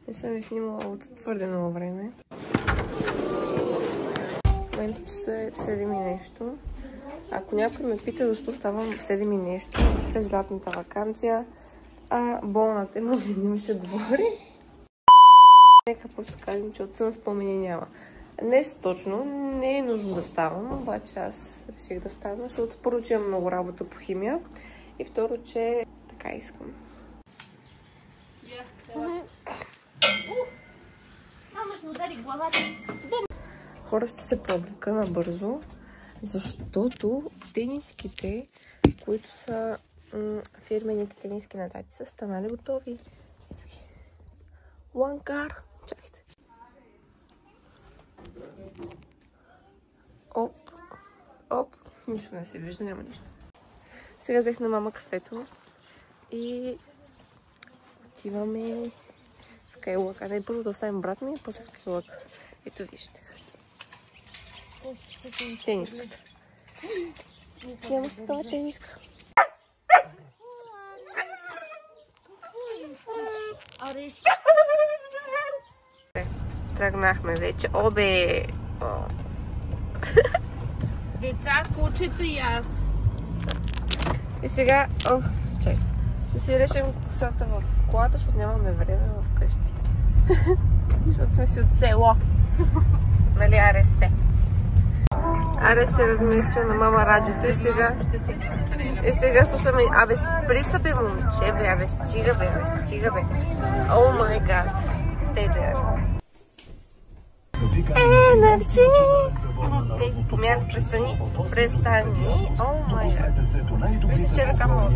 Не съм ви снимала от твърде много време. В момента часа е 7 и нещо. Ако някой ме пита защо ставам в 7 и нещо през лятната ваканция, болната има, не ми се говори. Нека просто кажем, че от сън спомени няма. Днес точно не е нужно да ставам, обаче аз реших да стана, защото първо, че имам много работа по химия и второ, че така искам. Мама ще удари главата. Хора, ще се проблека набързо, защото тениските, които са фирмените тениски на тати, са станали готови. Ето ги. One car. Чакайте. Оп. Оп. Нищо не се вижда, няма нищо. Сега взех на мама кафето и отиваме в Кайлък. Дай първо да оставим брат ми, после в Кайлък. Ето вижте. Тениската. Нямаш такава тениска. Тръгнахме вече. Обе! Деца, кучета и аз. И сега... чай. Ще си решим косата в колата, защото нямаме време в къщи. Защото сме си от село. Нали, Арес се. Арес се разместил на мама радиото и сега слушаме. Абе, спри са бе, момиче, бе, абе, стига бе, О май гад. Stay there. Енерджи! Ей, помях престани. О май гад. Вижте, че ръка много.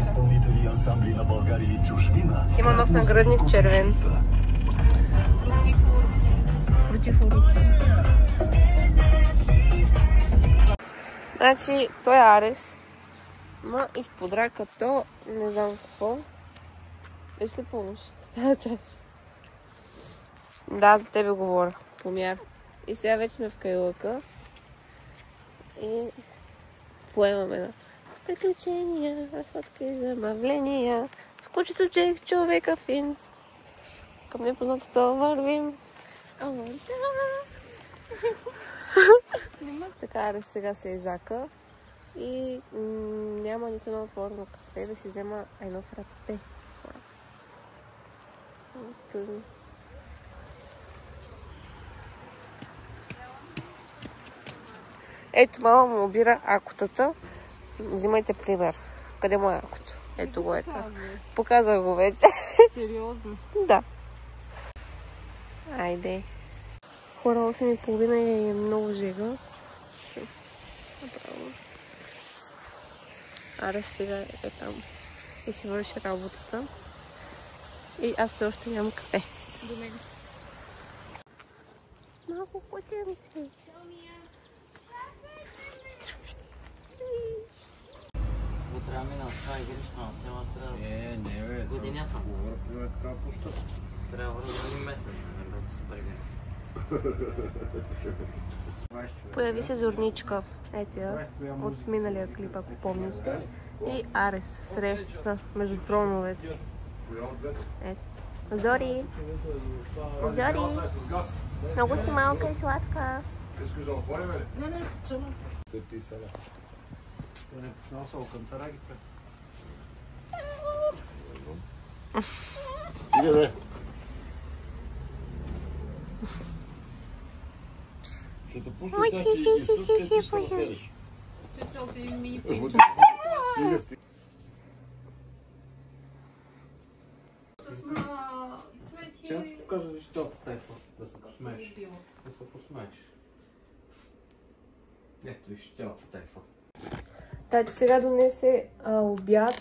Има нов наградник червен. Против уроки. Значи, той е Арес. Ма изподра като не знам какво. Виж ли помощ? Става чаш. Да, за тебе говоря. Помяр. И сега вече сме в Кайлъка. И поемаме на приключения, разходка и забавления. С кучето Джек, човека Фин. Към непознатото вървим. Така, Арес сега се изака и няма нито едно отворено кафе да си взема едно фрапе. Тъжно. Ето, мама му обира акутата. Взимайте пример. Къде му е акото? Ето го, ето. Показвах го вече. Сериозно? Да. Айде. Хора, 8:30 и е много жега. Направо. Арес сега е там и си върши работата. И аз все още нямам кафе. До мен. Малко котенце. Трябва да мина от това игрища на села трябва да... не бе. Годиня съм. Говоря така пуща. Трябва да един месец, да се спрега. Появи се Зорничка. Ето я. От миналия клип, ако помните. И Арес. Срещата между троновете. Ето. Зори! Зори! Много си малка и сладка. Искаш да отворим ли? Не, чама. Те ти сега. Не почнал са окантараги пред. Стига бе! Ще те пусна тя и Исус, където ще се населиш. Ще се опи мини пинча. Стига, стига. С цвети... Ще ти покажа виж цялата тайфа, да се посмееш. Да се посмееш. Ето виж цялата тайфа. Тати сега донесе обяд.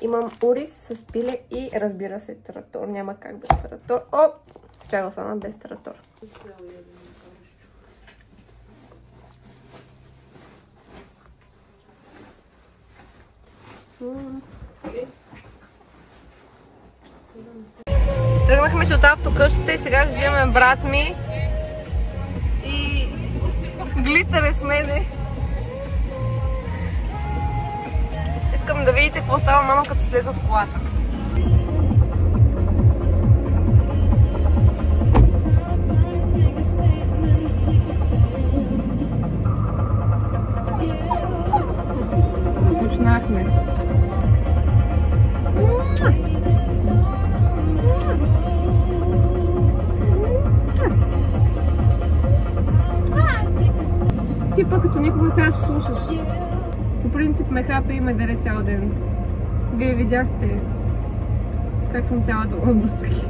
Имам ориз с пиле и разбира се таратор. Няма как без таратор. О! Ще го фана без таратор. Тръгнахме се от автокъщата и сега ще вземем брат ми. И глитър е с мене. Искам да видите какво става мама като слезе от колата. Просто никога сега ще слушаш. По принцип ме хапе и ме дере цял ден. Вие видяхте как съм цялата от дупки.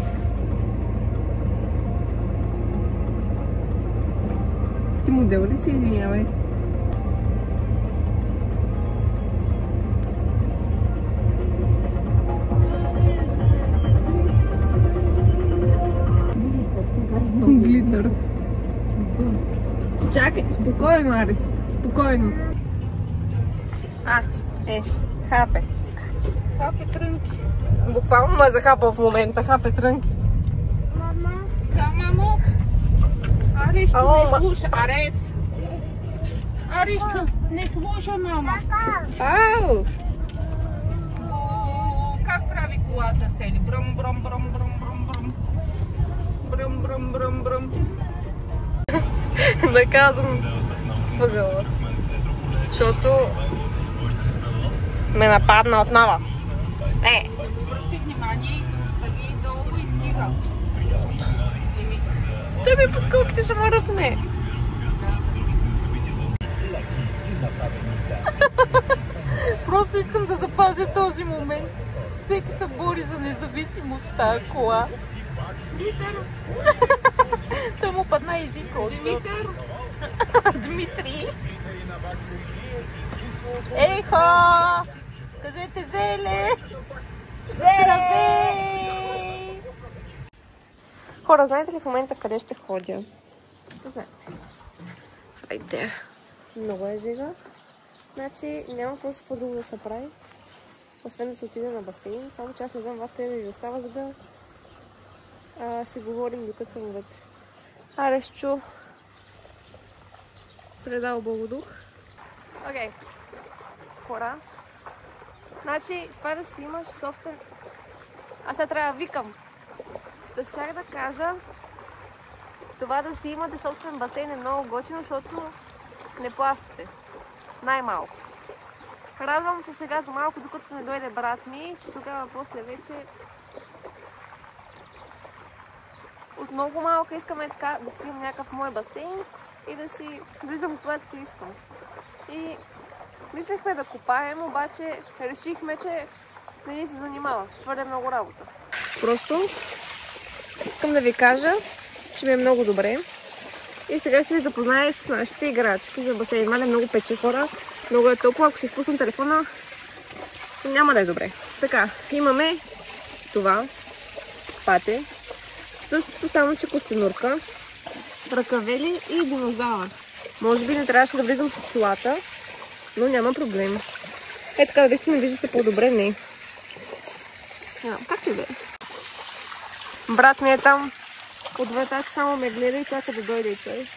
Ти модел ли си? Извинявай. Глитър. Чакай, спокойно, Арис. Спокойно. Хапе. Хапе трънки. Буквално ме захапал в момента. Хапе трънки. Мама. Да, мамо. Аришчо, не слуша. Аришчо, не слуша, мама. Ау! Как прави колата, Стели? Бръм, бръм, бръм, бръм, бръм, бръм. Бръм, бръм, бръм, бръм. Да казвам въгъла. Защото ме нападна отново. Обръщай внимание и остави долу и стига. Той ми под кълпите ще ме ръпне. Просто искам да запазя този момент. Всеки се бори за независимост в тази кола. Димитър! Той му падна езика от Димитър! Дмитрий! Ейхо! Кажете Зеле! Здравей! Хора, знаете ли в момента къде ще ходя? Знаете. Хайде. Много е жига. Значи няма какво друго да се прави. Освен да се отиде на басейн. Само че аз не знам вас къде да ви остава, за да си говорим докато съм вътре. Аресчо предал Благодух. Окей. Хора. Значи това да си имаш собствен... Аз сега трябва да викам. Да щях да кажа, това да си имате собствен басейн е много готино, защото не плащате. Най-малко. Радвам се сега за малко, докато не дойде брат ми, че тогава после вече от много малка искаме така да си имам някакъв мой басейн и да си влизам когато си искам. И мислехме да копаем, обаче решихме, че не ни се занимава. Твърде много работа. Просто искам да ви кажа, че ми е много добре. И сега ще ви запозная с нашите играчки за басейн. Мале много пече, хора. Много е топло. Ако си изпуснем телефона, няма да е добре. Така, имаме това. Пате. Същото, само че костенурка. Ръкавели и динозавър. Може би не трябваше да влизам с очилата, но няма проблем. Е така, дали ще ме виждате по-добре? Не. Как и да е? Брат ми е там от вратата, само ме гледа и чака да дойде и той.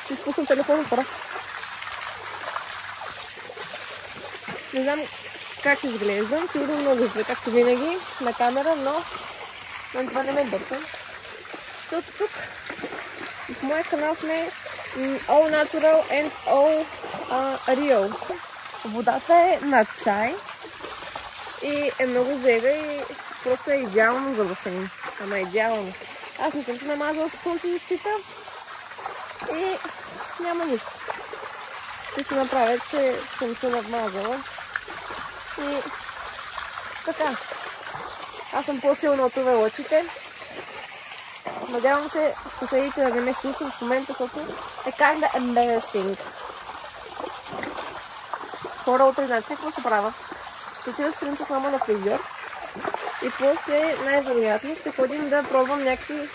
Ще изпуснам телефона, хора. Не знам как изглеждам, сигурно много зле, както винаги на камера, но това не ме бърка. Защото тук в моя канал сме All Natural and All Real. Водата е на чай и е много зега и просто е идеално за басейн. Ама идеално. Аз не съм се намазала с слънцезащита и няма нищо. Ще се направя, че съм се намазала. И така. Аз съм по-силна от овелъчите. Надявам се съседите да не ме слушат в момента, защото е kinda embarrassing. Хора, утре знаете какво ще правя? Ще отида сутринта с мама на фризьор и после най-вероятно ще ходим да пробвам някакви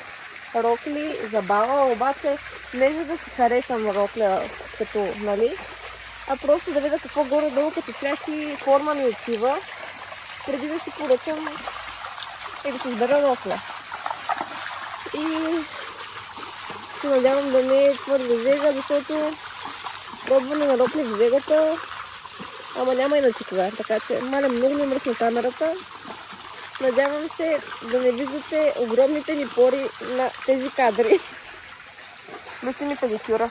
рокли за бала, обаче не за да си харесам рокля като, нали, а просто да видя какво горе-долу като цвят и форма ми отива, преди да си поръчам и да си избера рокля. И се надявам да не е твърде зега, защото пробване на рокли в зегата, ама няма иначе кога, така че маля много ми мръсна камерата. Надявам се да не виждате огромните ми пори на тези кадри. Вижте ми педикюра.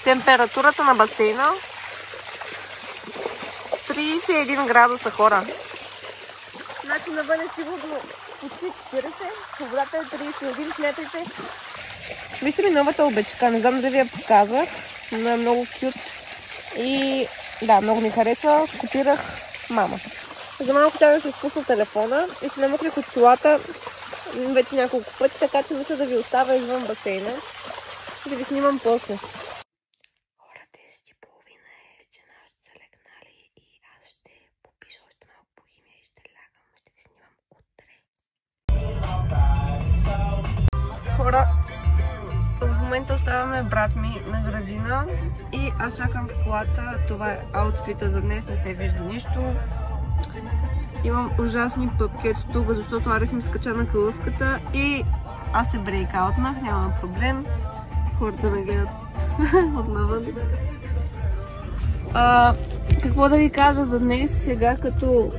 Температурата на басейна 31 градуса, хора. Значи навън е сигурно почти 40, водата е 31, смятайте. Вижте ли новата обечка, не знам дали ви я показах, но е много кют и да, много ми харесва, копирах мама. За малко тя да се спусна телефона и се намъкрих от чулата вече няколко пъти, така че мисля да ви оставя извън басейна и да ви снимам после. Хора, 10:30 е, че нашите са легнали и аз ще попиша още малко по химия и ще лягам. Ще ви снимам утре. Хора, в момента оставяме брат ми на градина и аз чакам в колата. Това е аутфита за днес, не се вижда нищо. Имам ужасни пъпки ето тук, защото Арес ми скача на кълъвката и аз се брейкаутнах, няма проблем. Хората ме гледат отнавън. Какво да ви кажа за днес, сега като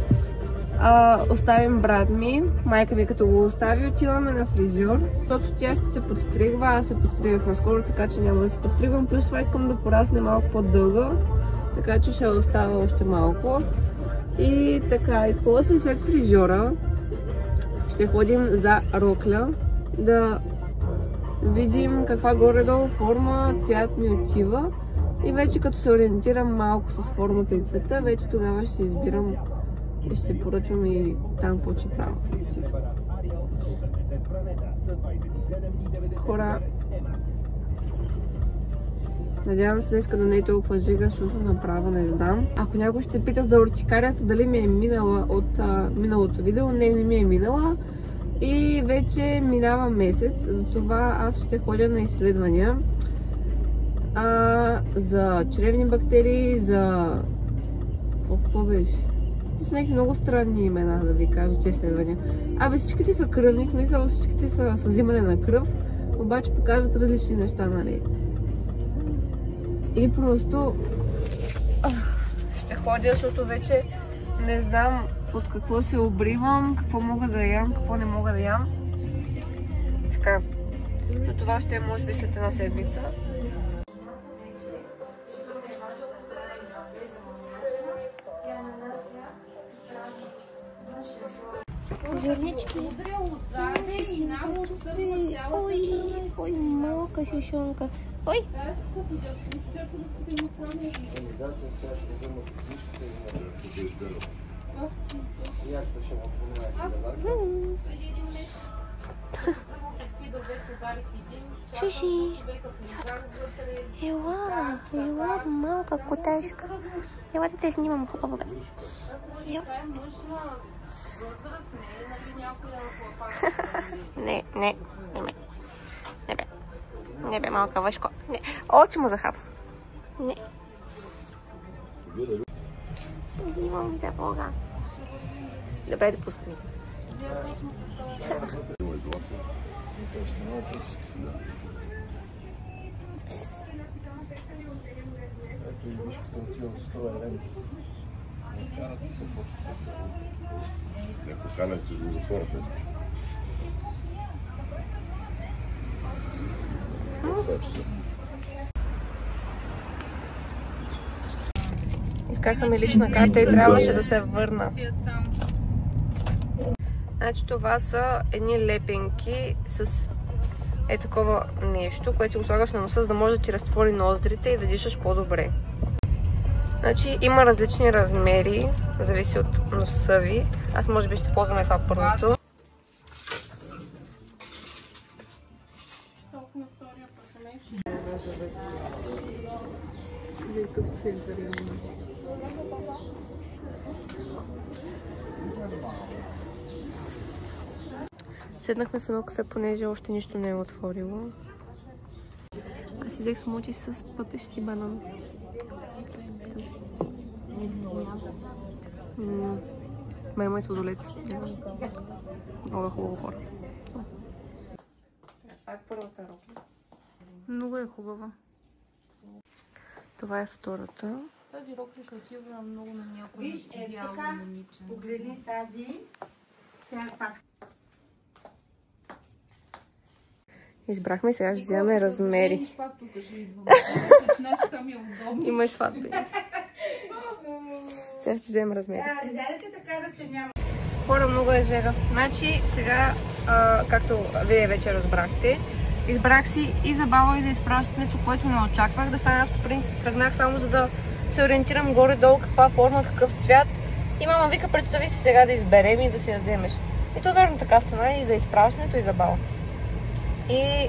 оставим брат ми, майка ми като го остави, отиваме на фризьор, защото тя ще се подстригва, аз се подстригах наскоро, така че няма да се подстригвам, плюс това искам да порасне малко по-дълга, така че ще остава още малко. И така, и после след фризьора ще ходим за рокля, да видим каква горе-долу форма, цвят ми отива и вече като се ориентирам малко с формата и цвета, вече тогава ще избирам и ще поръчвам и там какво ще правя. Хора, надявам се днеска да не е толкова жига, защото направо не знам. Ако някой ще пита за уртикарията, дали ми е минала от миналото видео, не ми е минала. И вече минава месец, затова аз ще ходя на изследвания за чревни бактерии, за... Какво беше? Те са някакви много странни имена, да ви кажа, че изследвания. Всичките са кръвни, смисъл всичките са с взимане на кръв, обаче показват различни неща, нали? И просто ще ходя, защото вече не знам от какво се обривам, какво мога да ям, какво не мога да ям. Така, но това ще е може би след една седмица. Жирнички. Ой, малка шушонка. Ой! Чуши! Ела, малка котешка. Ела да те снимам хубаво. Не бе, малка въшко. Не. Очи му захапа. Не. Снимам за Бога. Добре, да пускай. Ако канете го затворите. Искаха ми лична карта и трябваше да се върна. Значи това са едни лепенки с такова нещо, което го слагаш на носа, за да може да ти разтвори ноздрите и да дишаш по-добре. Значи има различни размери, зависи от носа ви. Аз може би ще ползвам това първото. Седнахме в едно кафе, понеже още нищо не е отворило. Аз си взех смути с пъпешки банан. Има и сладолет. Много хубаво хора. Това е първата рокля. Много е хубава. Това е втората. Тази рокля ще отива много на някой бяло момиче. Погледни тази. Тя е пак. Избрахме, сега ще вземем размери. Има и сватби. Сега ще вземем размерите. Хора, много е жега. Значи сега, както вие вече разбрахте, избрах си и забава и за изпращането, което не очаквах да стане. Аз по принцип тръгнах само за да се ориентирам горе-долу каква форма, какъв цвят. И мама вика, представи си сега да изберем и да си я вземеш. И то верно така стана и за изпращането и забава. И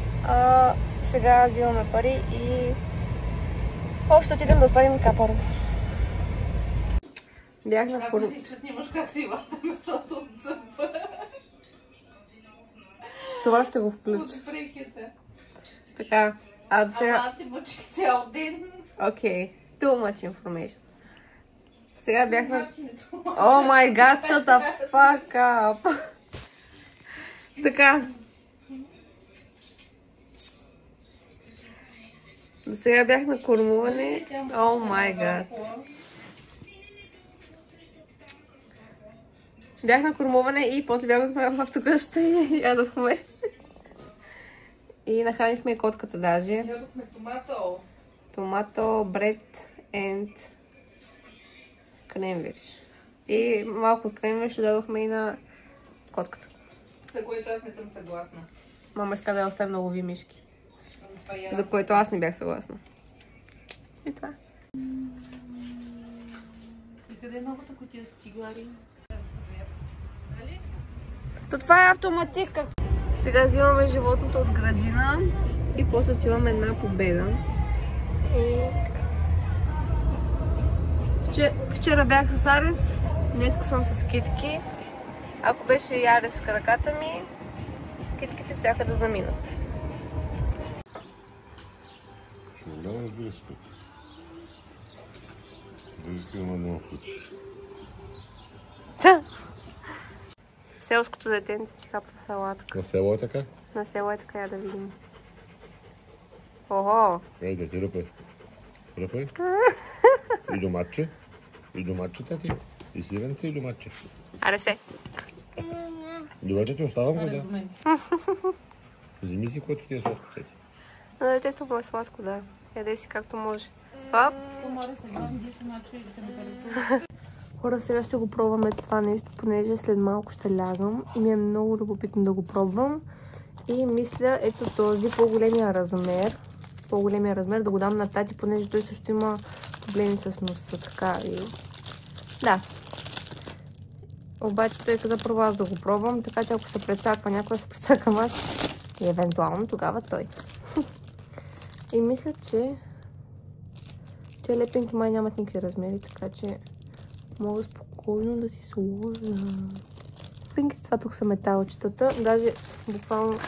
сега взимаме пари и още отидем да оставим капър. Бях на първо. Аз снимаш как си вата месото от зъба. Това ще го включа. От брекета. Така, а сега... Аз си мъчих цял ден. Окей, too much information. Сега бях на... О май гад, shut the fuck up! Така. До сега бях на кормуване. О май гад. Бях на кормуване и после бягахме в автокъща и ядохме. И нахранихме котката даже. Ядохме томато. Томато, бред and кренвирш. И малко от кренвирш дадохме и на котката. За което аз не съм съгласна. Мама иска да оставим на лови мишки. За което аз не бях съгласна. И това. И къде е новата кутия с цигlaри? То това е автоматика. Сега взимаме животното от градина и после отиваме една победа. И... Вчера бях с Арес, днес съм с китки. Ако беше и Арес в краката ми, китките щяха да заминат. Да, разбира се. Да искам да ме включиш. Селското детенце си хапва салатка. На село е така? На село е така, я да видим. Охо! Ей, да ти ръпай. Ръпай. И доматче. И доматче, тати. И сиренце, и доматче. Аре се. Добре, ти оставам го, да. Вземи си, което ти е сладко, тати. На детето му е сладко, да. Яде си както може. Пап! Хора, сега ще го пробваме това нещо, понеже след малко ще лягам и ми е много любопитно да го пробвам. И мисля, ето този по-големия размер да го дам на тати, понеже той също има проблеми с носа, така и... Да. Обаче той каза първо аз да го пробвам, така че ако се прецаква някой, да се прецакам аз и евентуално тогава той. И мисля, че тези лепенки май нямат никакви размери, така че мога спокойно да си сложа. Лепенките това тук са металчетата, даже буквално...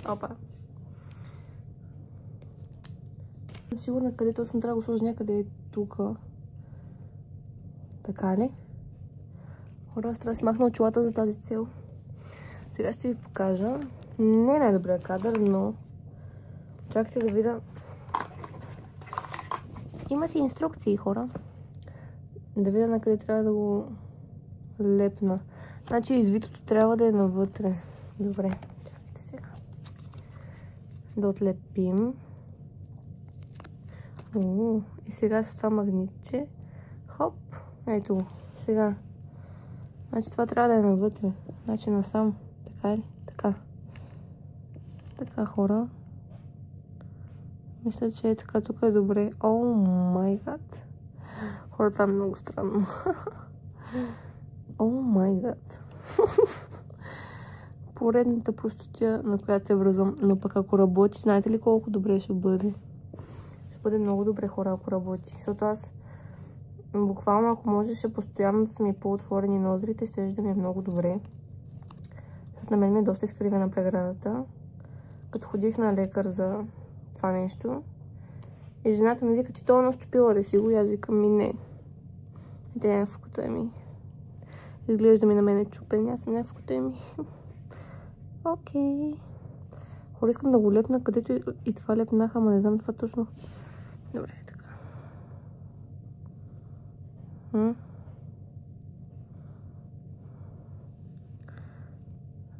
Опа. Съм сигурна къде точно трябва да го сложа, някъде е тук. Така ли? Хора, аз трябва да си махна очилата за тази цел. Сега ще ви покажа. Не е най-добрият кадър, но... Чакайте да видя. Има си инструкции, хора. Да видя на къде трябва да го лепна. Значи извитото трябва да е навътре. Добре, чакайте сега. Да отлепим. И сега с това магнитче. Хоп. Ето го. Сега. Значи това трябва да е навътре. Значи насам. Така ли? Така. Така, хора. Мисля, че е така. Тук е добре. О май гад. Хора, това е много странно. О май гад. Поредната простотия, на която се връзвам. Но пък ако работи, знаете ли колко добре ще бъде? Ще бъде много добре, хора, ако работи. Защото аз буквално, ако можеше постоянно да са ми по-отворени ноздрите, ще да ми е много добре. Защото на мен ми е доста изкривена преградата. Като ходих на лекар за това нещо. И жената ми вика, ти това нос чупила да си го, и аз викам ми не. И те някакво като е ми. Изглежда ми на мен е чупен, аз съм някакво като е ми. Окей. Хора, искам да го лепна, където и това лепнах, ама не знам това точно. Добре, така.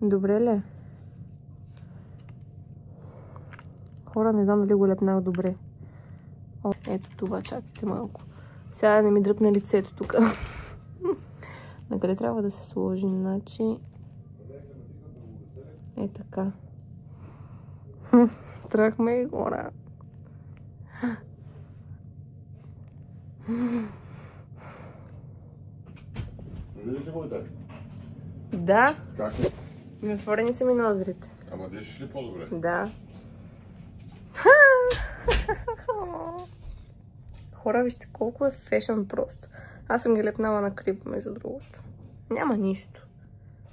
Добре ли? Хора, не знам дали го лепнах добре. Ето това, чакайте малко. Сега не ми дръпне лицето тук. На къде трябва да се сложи? Значи... Е така. Страх ме и хора. Виждаш ли го, тати? Да. Как е? Затворени са ми ноздрите. Ама дишаш ли по-добре? Да. Хора, вижте колко е фешън просто. Аз съм ги лепнала на криво, между другото. Няма нищо.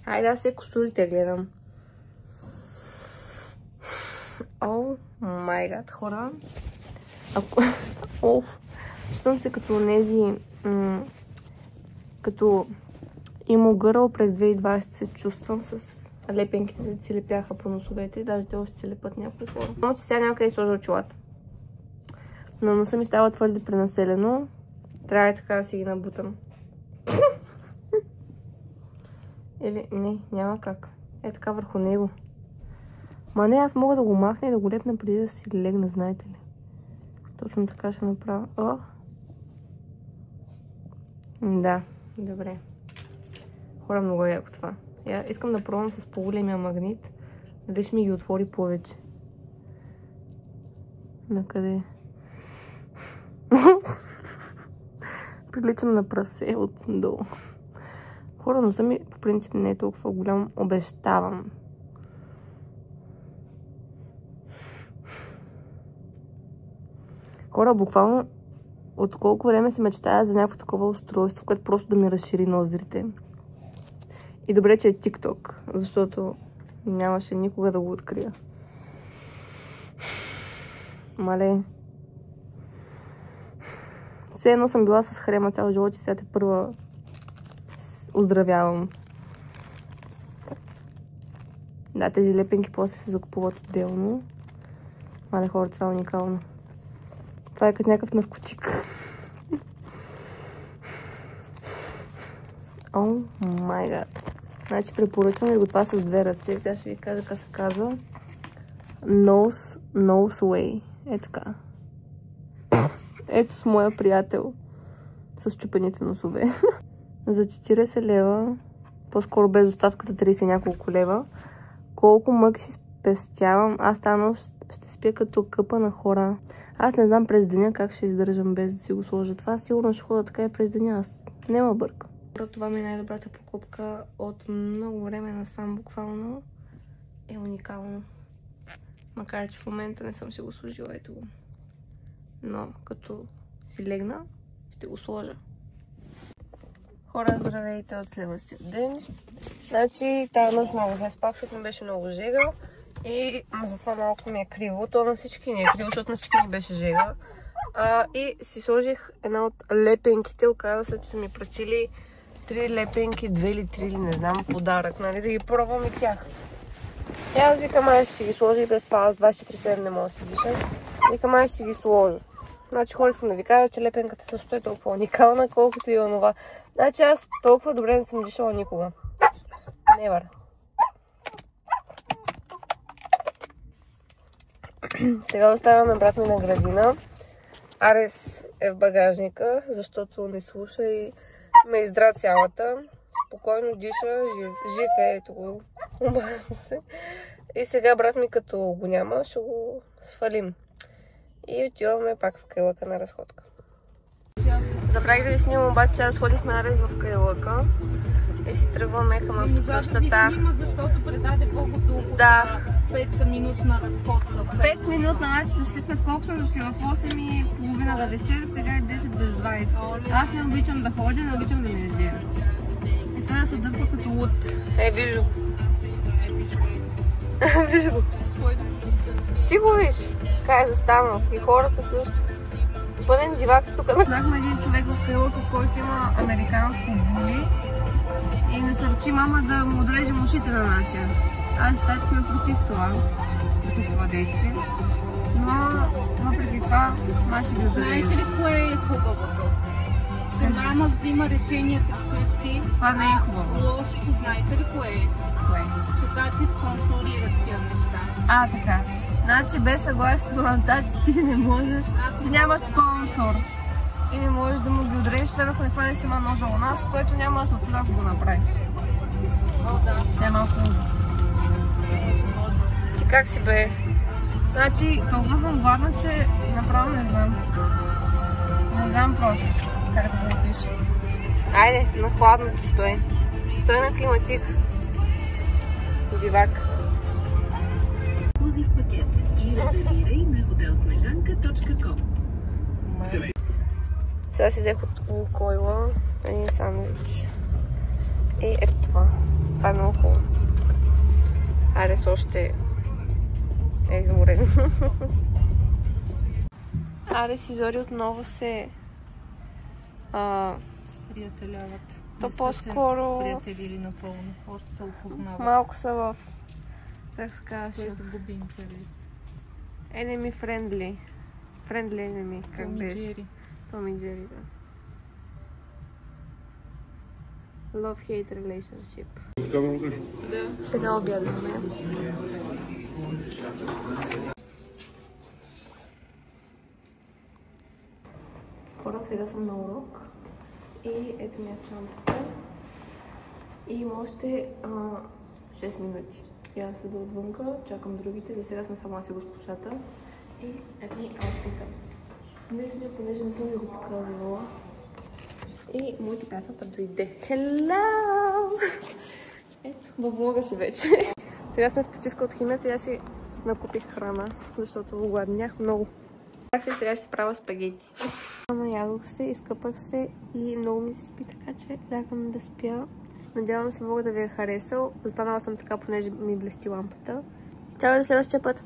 Айде, аз се косурите гледам. О, май гад, хора. Чувствам се като онези... като имогърл през 2020 се чувствам с лепенките, да си лепяха по носовете. Даже те още се лепат някои хора. Но че сега няма къде сложа очилата. Но носа ми става твърде пренаселено. Трябва и така да си ги набутам. Или не, няма как. Е така върху него. Ма не, аз мога да го махна и да го лепна преди да си легна, знаете ли. Точно така ще направя. О! Да, добре. Хора, много е яко това. Искам да пробвам с по-големия магнит. Дали ще ми ги отвори повече. Накъде? Приличам на прасе отдолу. Хора, носа ми по принцип не е толкова голям. Обещавам. Хора, буквално от колко време се мечтая за някакво такова устройство, което просто да ми разшири ноздрите. И добре, че е TikTok, защото нямаше никога да го открия. Мале. Все едно съм била с хрема цял живот и сега те първа оздравявам. Да, тези лепенки после се закупуват отделно. Мале, хора, това е уникално. Това е като някакъв наркотик. О, май гад. Значи препоръчвам ви го това с две ръце. Сега ще ви кажа как се казва. Nose Way. Е така. Ето с моя приятел. С чупените носове. За 40 лева. По-скоро без доставката 30 няколко лева. Колко мък си спестявам. Аз тази нощ ще спя като къпа на хора. Аз не знам през деня как ще издържам без да си го сложа това. Сигурно ще хода така и през деня. Аз няма бърка. Това ми е най-добрата покупка от много време насам, буквално. Е уникално. Макар че в момента не съм си го сложила, ето го. Но като си легна, ще го сложа. Хора, здравейте от следващия ден. Значи тази нощ много не спах, защото ми беше много жега. И затова малко ми е криво. То на всички ни е криво, защото на всички ни беше жега. И си сложих една от лепенките. Оказва се, че са ми пратили 3 лепенки, 2 или 3 или не знам, подарък, нали, да ги пробвам и тях. И аз викам, ай ще си ги сложа и без това, аз 24/7 не мога да си диша. Викам, ай ще си ги сложа. Значи хора, искам да ви кажа, че лепенката също е толкова уникална, колкото и онова. Значи аз толкова добре не съм дишала никога. Never. Сега оставяме брат ми на градина. Арес е в багажника, защото не слуша и ме издра цялата. Спокойно диша, жив е, ето го, обажда се. И сега брат ми като го няма, ще го свалим. И отиваме пак в Кайлъка на разходка. Забравих да ви снимам, обаче сега разходихме Арес в Кайлъка. И си тръгваме към автокръщата. Не можа да ви снима, защото предаде Богото около 5-минутна разходка. 5 минутна, значи дошли сме в колко сме дошли? В 8:30 да вечер, сега е 10 без 20. Аз не обичам да ходя, не обичам да ме жия. И той да се дърпа като луд. Виж го. Виж го. Ти го виж. Така е застанал. И хората също. Пълен дивак тук. Знахме един човек в Кайлъка, който има американско були. И насърчи мама да му отрежем ушите на нашия. Аз стати сме против това действие. Но въпреки това, мама ще го зареди. Знаете ли кое е хубавото? Че мама взима решението вкъщи. Това не е хубаво. Лошото, знаете ли кое е? Кое? Че тати спонсорира тия неща. Така. Значи без съгласието на тати ти не можеш. Ти нямаш спонсор. и не можеш да му ги отрежеш, след ако не хванеш сама ножа у нас, което няма да се очуда, ако го направиш. Тя е малко луда. Ти как си бе? Значи, толкова съм гладна, че направо не знам. Не знам просто как да го опиша. Айде, на хладното стой. Стой на климатик. Бивак. Ексклузив пакет и резервирай на hotelsnežanka.com. Сега си взех от Лукойла един сандвич. И ето това. Това е много хубаво. Айде с още е изморен. Аре си Зори отново се Сприятеляват. То по-скоро Сприятелили напълно. Още се опознават. малко са в, как се казваше, Кое загуби интерес. enemy friendly. Friendly enemy, как беше? Том и Джери, да. Love-hate relationship. Да. Сега обядваме. Хора, сега съм на урок и ето ми е чантата. И има още 6 минути. И аз седа отвънка, чакам другите. За сега сме само аз и госпожата. И ето ми аутфита. Днешния, понеже не съм ви го показвала. И моята приятелка дойде. Hello! Ето, във влога си вече. Сега сме в почивка от химията и аз си накупих храна, защото огладнях много. Как се сега ще правя спагети. Наядох се, изкъпах се и много ми се спи, така че лягам да спя. Надявам се влога да ви е харесал. Застанала съм така, понеже ми блести лампата. Чао до следващия път!